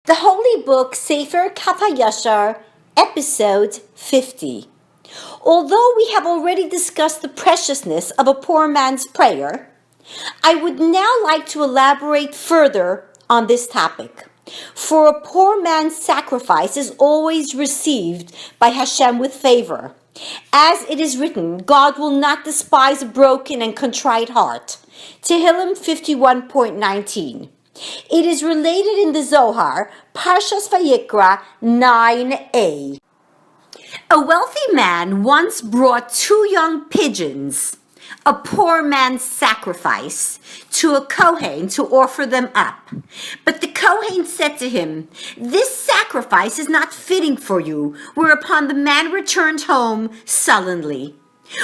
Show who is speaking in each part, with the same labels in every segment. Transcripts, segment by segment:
Speaker 1: The Holy Book Sefer Hayashar, Episode 50. Although we have already discussed the preciousness of a poor man's prayer, I would now like to elaborate further on this topic. For a poor man's sacrifice is always received by Hashem with favor. As it is written, God will not despise a broken and contrite heart. Tehillim 51.19. It is related in the Zohar, Parshas Vayikra 9a. A wealthy man once brought 2 young pigeons, a poor man's sacrifice, to a Kohen to offer them up. But the Kohen said to him, "This sacrifice is not fitting for you," whereupon the man returned home sullenly.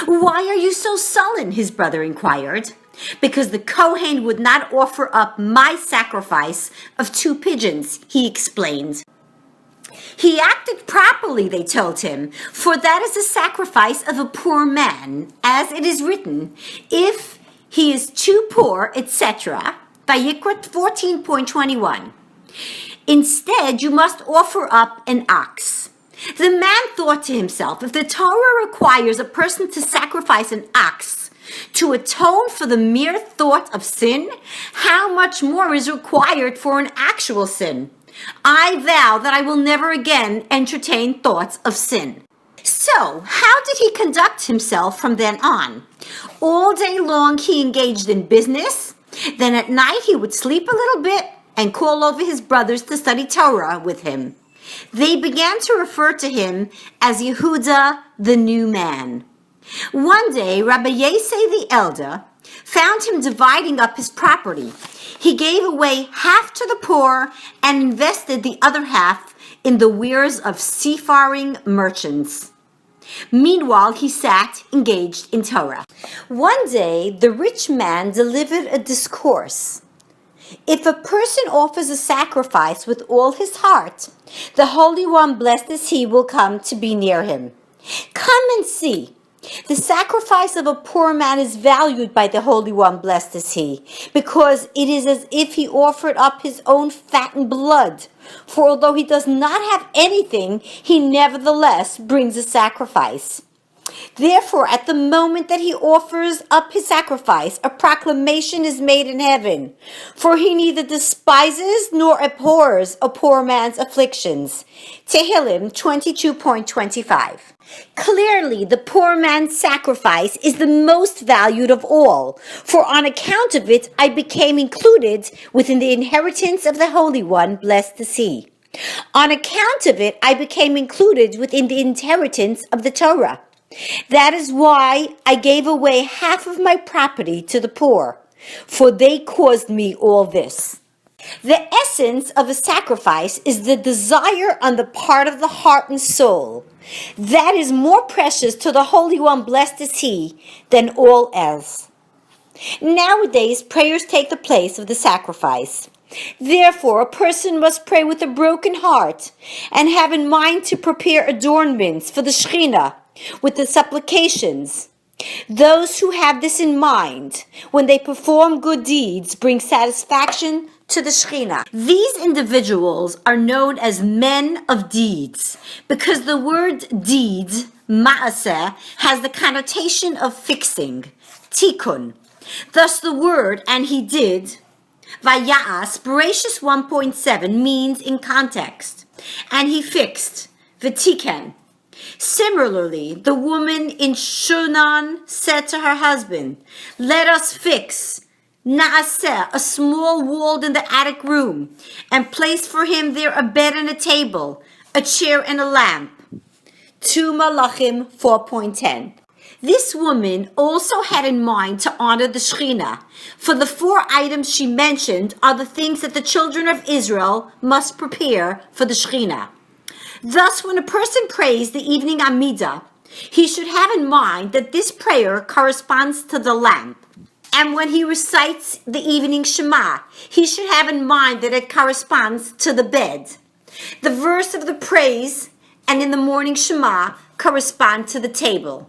Speaker 1: "Why are you so sullen?" his brother inquired. "Because the Kohen would not offer up my sacrifice of 2 pigeons," he explained. He acted properly, they told him, for that is the sacrifice of a poor man, as it is written, if he is too poor, etc. Vayikra 14.21. Instead, you must offer up an ox. The man thought to himself, if the Torah requires a person to sacrifice an ox to atone for the mere thought of sin, how much more is required for an actual sin? I vow that I will never again entertain thoughts of sin. So, how did he conduct himself from then on? All day long he engaged in business. Then at night he would sleep a little bit and call over his brothers to study Torah with him. They began to refer to him as Yehuda, the new man. One day, Rabbi Yosei the elder found him dividing up his property. He gave away half to the poor and invested the other half in the wares of seafaring merchants. Meanwhile, he sat engaged in Torah. One day, the rich man delivered a discourse. If a person offers a sacrifice with all his heart, the Holy One, blessed is he, will come to be near him. Come and see. The sacrifice of a poor man is valued by the Holy One, blessed is he, because it is as if he offered up his own fattened blood. For although he does not have anything, he nevertheless brings a sacrifice. Therefore, at the moment that he offers up his sacrifice, a proclamation is made in heaven. For he neither despises nor abhors a poor man's afflictions. Tehillim 22.25. Clearly, the poor man's sacrifice is the most valued of all, for on account of it I became included within the inheritance of the Holy One, blessed is he. On account of it I became included within the inheritance of the Torah. That is why I gave away half of my property to the poor, for they caused me all this. The essence of a sacrifice is the desire on the part of the heart and soul. That is more precious to the Holy One, blessed is he, than all else. Nowadays, prayers take the place of the sacrifice. Therefore, a person must pray with a broken heart and have in mind to prepare adornments for the Shekhinah with the supplications. Those who have this in mind, when they perform good deeds, bring satisfaction to the Shekhinah. These individuals are known as men of deeds because the word deeds, ma'aseh, has the connotation of fixing, tikkun. Thus the word, and he did, vaya'as, Bereshis 1.7, means in context, and he fixed, v'tiken. Similarly, the woman in Shunan said to her husband, "Let us fix Naaseh, a small wall in the attic room, and place for him there a bed and a table, a chair and a lamp." 2 Malachim 4.10. This woman also had in mind to honor the Shekhinah, for the 4 items she mentioned are the things that the children of Israel must prepare for the Shekhinah. Thus, when a person prays the evening Amidah, he should have in mind that this prayer corresponds to the lamp. And when he recites the evening Shema, he should have in mind that it corresponds to the bed. The verse of the praise and in the morning Shema correspond to the table.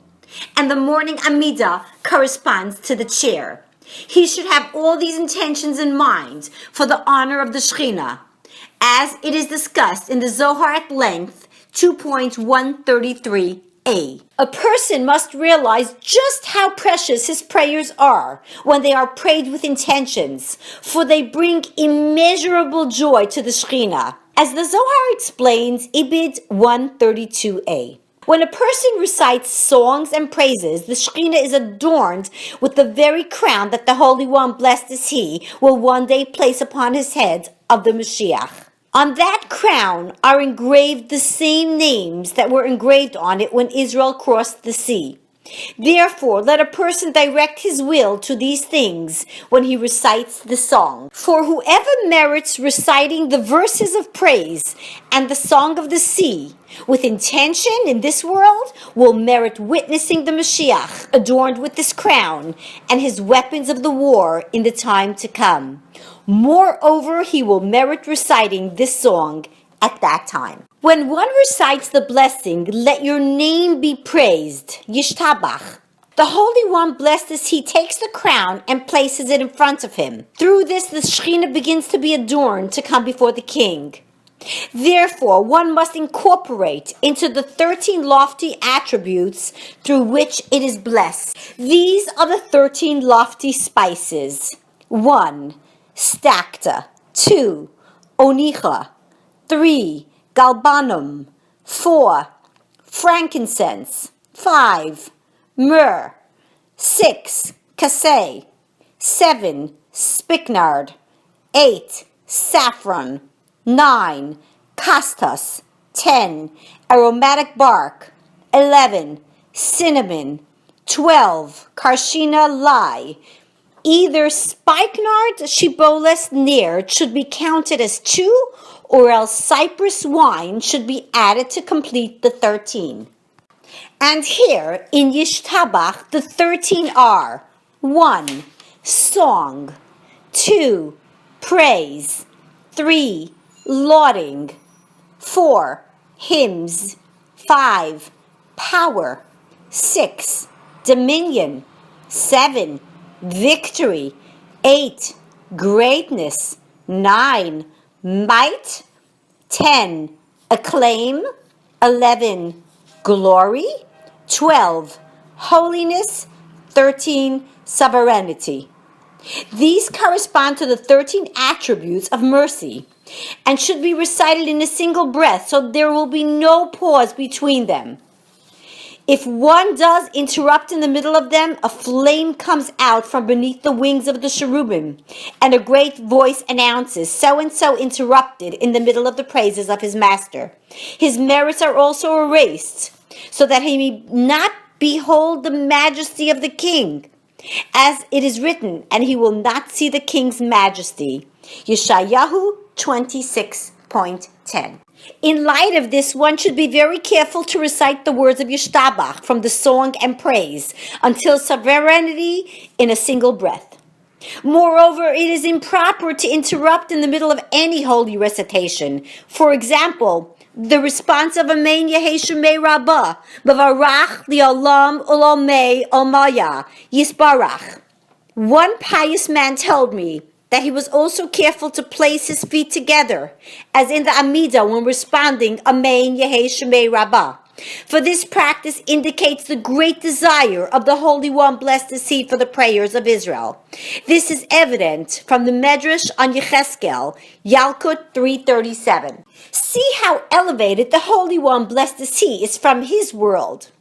Speaker 1: And the morning Amidah corresponds to the chair. He should have all these intentions in mind for the honor of the Shekhinah. as it is discussed in the Zohar at length 2.133a. A person must realize just how precious his prayers are when they are prayed with intentions, for they bring immeasurable joy to the Shekhinah. As the Zohar explains, Ibid 132a. When a person recites songs and praises, the Shekhinah is adorned with the very crown that the Holy One, blessed is He, will one day place upon his head of the Mashiach. On that crown are engraved the same names that were engraved on it when Israel crossed the sea. Therefore, let a person direct his will to these things when he recites the song. For whoever merits reciting the verses of praise and the song of the sea with intention in this world will merit witnessing the Mashiach adorned with this crown and his weapons of the war in the time to come. Moreover, he will merit reciting this song at that time. When one recites the blessing, let your name be praised, Yishtabach. The Holy One, blessed is He, takes the crown and places it in front of him. Through this, the Shekhinah begins to be adorned to come before the king. Therefore, one must incorporate into the 13 lofty attributes through which it is blessed. These are the 13 lofty spices. 1. Stacta. 2. Onicha. 3. Galbanum. 4. Frankincense. 5. Myrrh. 6. Cassie. 7. Spikenard. 8. Saffron. 9. Castus. 10. Aromatic bark. 11. Cinnamon. 12. Karshina lye. Either spikenard, shiboles, nard should be counted as 2, or else cypress wine should be added to complete the 13. And here in Yishtabach, the 13 are 1. Song. 2. Praise. 3. Lauding. 4. Hymns. 5. Power. 6. Dominion. 7. Victory. 8. Greatness. 9. Might. 10. Acclaim. 11. Glory. 12. Holiness. 13. Sovereignty. These correspond to the 13 attributes of mercy and should be recited in a single breath, so there will be no pause between them. If one does interrupt in the middle of them, a flame comes out from beneath the wings of the cherubim, and a great voice announces, so-and-so interrupted in the middle of the praises of his master. His merits are also erased, so that he may not behold the majesty of the king. As it is written, and he will not see the king's majesty. Yeshayahu 26.10. In light of this, one should be very careful to recite the words of Yishtabach from the song and praise until sovereignty in a single breath. Moreover, it is improper to interrupt in the middle of any holy recitation. For example, the response of Amen Yehi Shemei Rabbah, B'varach Li'olam Ulamei Omaya, Yisbarach. One pious man told me that he was also careful to place his feet together, as in the Amidah when responding Amen Yehi Shemei Rabbah. For this practice indicates the great desire of the Holy One, blessed is He, for the prayers of Israel. This is evident from the Medrash on Yecheskel, Yalkut 337. See how elevated the Holy One, blessed is He, is from His world.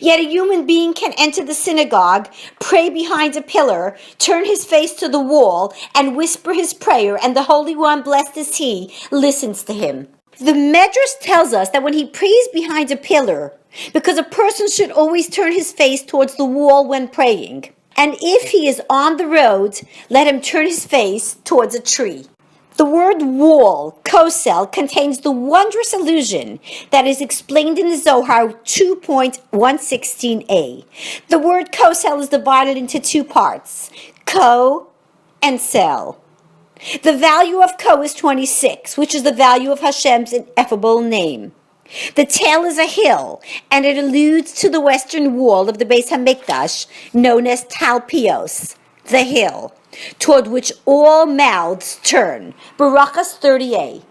Speaker 1: Yet a human being can enter the synagogue, pray behind a pillar, turn his face to the wall, and whisper his prayer, and the Holy One, blessed is He, listens to him. The Medrash tells us that when he prays behind a pillar, because a person should always turn his face towards the wall when praying, and if he is on the road, let him turn his face towards a tree. The word wall, kosel, contains the wondrous illusion that is explained in the Zohar 2.116a. The word kosel is divided into 2 parts, ko and sel. The value of ko is 26, which is the value of Hashem's ineffable name. The tail is a hill, and it alludes to the western wall of the Beis HaMikdash, known as Talpios, the hill, toward which all mouths turn. Barachas 30a.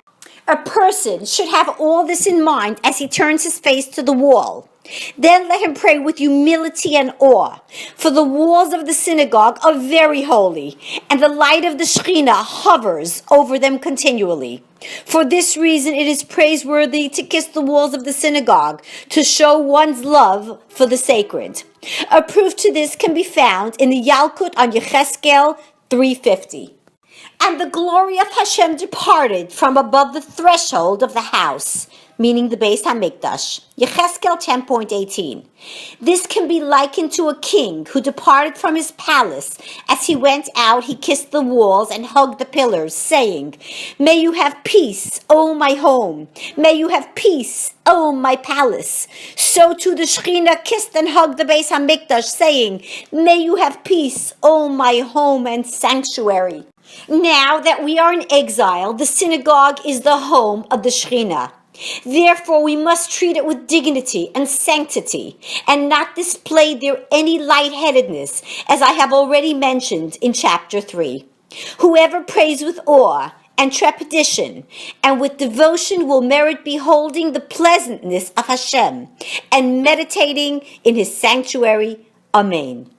Speaker 1: A person should have all this in mind as he turns his face to the wall. Then let him pray with humility and awe, for the walls of the synagogue are very holy, and the light of the Shekhinah hovers over them continually. For this reason it is praiseworthy to kiss the walls of the synagogue, to show one's love for the sacred. A proof to this can be found in the Yalkut on Yecheskel 350. And the glory of Hashem departed from above the threshold of the house, meaning the Beis HaMikdash. Yecheskel 10.18. This can be likened to a king who departed from his palace. As he went out, he kissed the walls and hugged the pillars, saying, "May you have peace, O my home. May you have peace, O my palace." So too the Shekhinah kissed and hugged the Beis HaMikdash, saying, "May you have peace, O my home and sanctuary." Now that we are in exile, the synagogue is the home of the Shekhinah. Therefore, we must treat it with dignity and sanctity, and not display there any lightheadedness, as I have already mentioned in chapter 3. Whoever prays with awe and trepidation and with devotion will merit beholding the pleasantness of Hashem and meditating in his sanctuary. Amen.